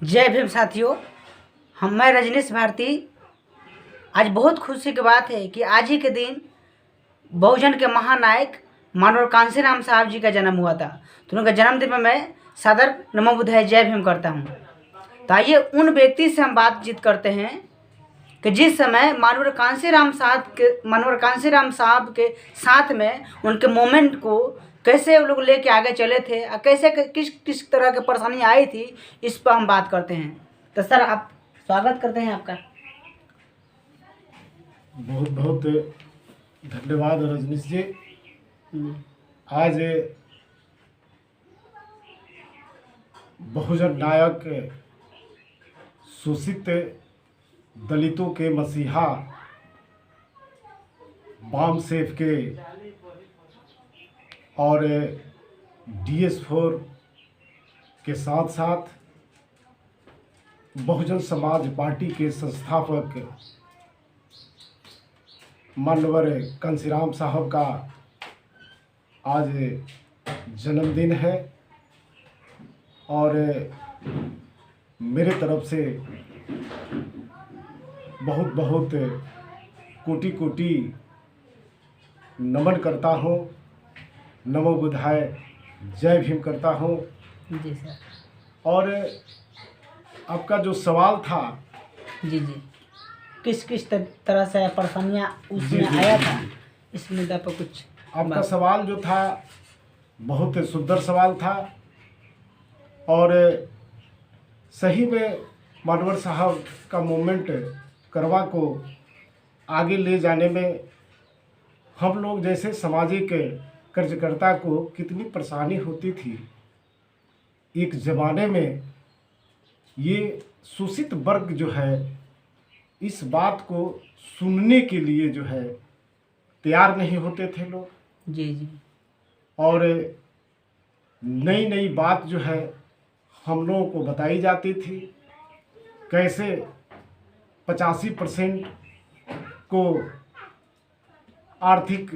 जय भीम साथियों। मैं रजनीश भारती। आज बहुत खुशी की बात है कि आज ही के दिन बहुजन के महानायक मानवर कांसीराम साहब जी का जन्म हुआ था। तो उनका जन्मदिन में मैं सादर नमो बुद्धाय जय भीम करता हूँ। तो आइए उन व्यक्ति से हम बातचीत करते हैं कि जिस समय मानवर कांसीराम साहब के साथ में उनके मोमेंट को कैसे वो लोग लेके आगे चले थे और कैसे किस किस तरह की परेशानी आई थी, इस पर हम बात करते हैं। तो सर, आप स्वागत करते हैं आपका। बहुत बहुत धन्यवाद रजनीश जी। आज बहुजन नायक, शोषित दलितों के मसीहा बाम सेफ के और DS4 के साथ साथ बहुजन समाज पार्टी के संस्थापक मानवर कांसीराम साहब का आज जन्मदिन है और मेरे तरफ से बहुत बहुत कोटि कोटि नमन करता हूँ, नमो बुद्धाय जय भीम करता हूँ। जी सर। और आपका जो सवाल था, जी, किस किस तरह से परेशानियाँ उसमें जी। आया था, इस मुद्दा पर कुछ आपका सवाल जो था बहुत सुंदर सवाल था और सही में मानवर साहब का मूवमेंट करवा को आगे ले जाने में हम लोग जैसे सामाजिक कार्यकर्ता को कितनी परेशानी होती थी। एक ज़माने में ये शोषित वर्ग जो है इस बात को सुनने के लिए जो है तैयार नहीं होते थे लोग। जी। और नई नई बात जो है हम लोगों को बताई जाती थी, कैसे 85% को आर्थिक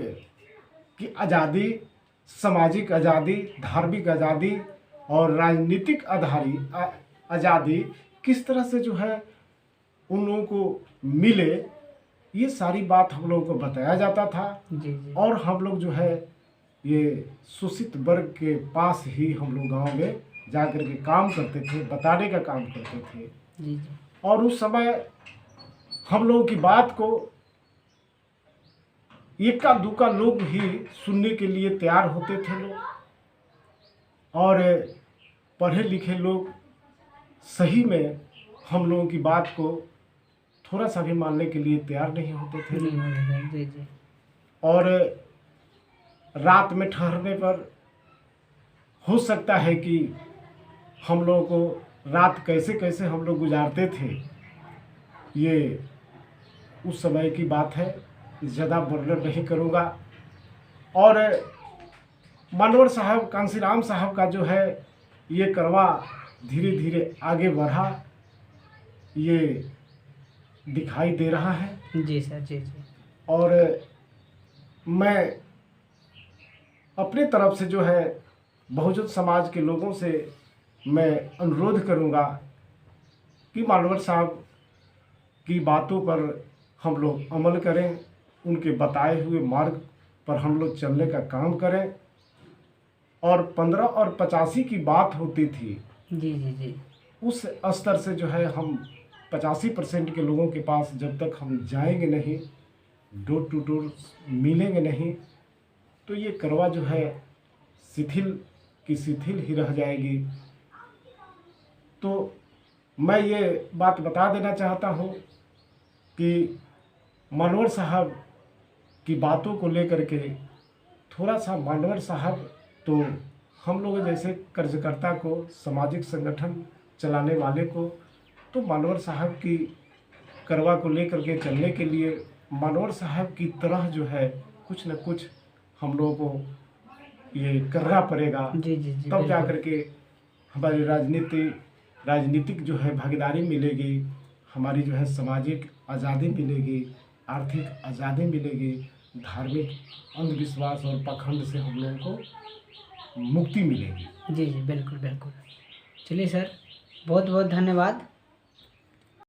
की आज़ादी, सामाजिक आज़ादी, धार्मिक आज़ादी और राजनीतिक आज़ादी किस तरह से जो है उन लोगों को मिले, ये सारी बात हम लोगों को बताया जाता था। जी। और हम लोग जो है ये शोषित वर्ग के पास ही हम लोग गांव में जाकर के काम करते थे, बताने का काम करते थे। जी। और उस समय हम लोगों की बात को इक्का दुक्का लोग ही सुनने के लिए तैयार होते थे लोग, और पढ़े लिखे लोग सही में हम लोगों की बात को थोड़ा सा भी मानने के लिए तैयार नहीं होते थे। जी। और रात में ठहरने पर हो सकता है कि हम लोगों को रात कैसे कैसे हम लोग गुजारते थे, ये उस समय की बात है, ज़्यादा वर्णन नहीं करूँगा। और मानवर साहब कांसीराम साहब का जो है ये करवा धीरे धीरे आगे बढ़ा, ये दिखाई दे रहा है। जी सर। जी। और मैं अपने तरफ से जो है बहुजन समाज के लोगों से मैं अनुरोध करूंगा कि मानवर साहब की बातों पर हम लोग अमल करें, उनके बताए हुए मार्ग पर हम लोग चलने का काम करें। और 15 और 85 की बात होती थी। जी। उस स्तर से जो है हम 85% के लोगों के पास जब तक हम जाएंगे नहीं, डोर टू डोर मिलेंगे नहीं, तो ये करवा जो है शिथिल ही रह जाएगी। तो मैं ये बात बता देना चाहता हूँ कि मानवर साहब की बातों को लेकर के थोड़ा सा मानवर साहब तो हम लोग जैसे कार्यकर्ता को, सामाजिक संगठन चलाने वाले को, तो मानवर साहब की करवा को लेकर के चलने के लिए मानवर साहब की तरह जो है कुछ न कुछ हम लोगों को ये करना पड़ेगा। जी। तब जा कर के हमारी राजनीतिक जो है भागीदारी मिलेगी, हमारी जो है सामाजिक आज़ादी मिलेगी, आर्थिक आज़ादी मिलेगी, धार्मिक अंधविश्वास और पाखंड से हम लोगों को मुक्ति मिलेगी। जी बिल्कुल। चलिए सर, बहुत बहुत धन्यवाद।